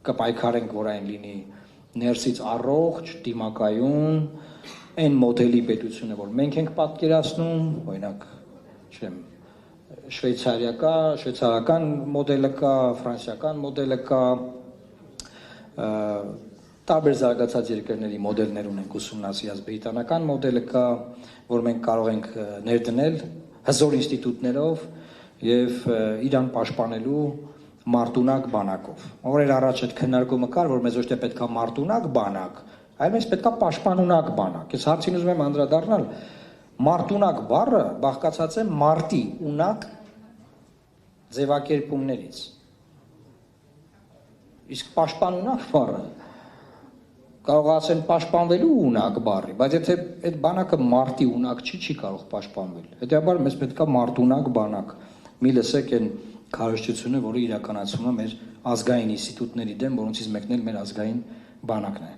կպայքարենք, որ այն լինի ներսից առողջ, դիմակայուն, այն մոդելի պետությունը, որ մենք ենք պատկերացնում, օրինակ, չեմ, շվեյցարական մոդելը կա, ֆրանսիական մոդելը կա, տարբեր զարգացած երկրների մոդելներ ունենք ուսումնասիրած, բրիտանական մոդելը կա, որ մենք կարող ենք ներդնել հզոր ինստիտուտներով եւ իրան պաշտպանելու մարտունակ բանակով։ Օրեր առաջ այդ քննարկումը կար, որ մեզ ոչ թե պետքա մարտունակ բանակ, այլ մեզ պետքա պաշտպանունակ բանակ։ Ես հարցին ուզում եմ անդրադառնալ, մարտունակ բառը բաղկացած է մարտի ունակ ձևակերպումներից։ Իսկ պաշտպանունակ բառը կարող ասեն պաշտպանվելու ունակ բառի, բայց եթե այդ բանակը մարտի ունակ չի կարող պաշտպանվել։ Հետեւաբար մեզ պետքա մարտունակ բանակ։ Մի լսեք այն քարոզչությունը, որը իրականացվում է մեր ազգային ինստիտուտների դեմ, որոնցից մեկն էլ մեր ազգային բանակն է։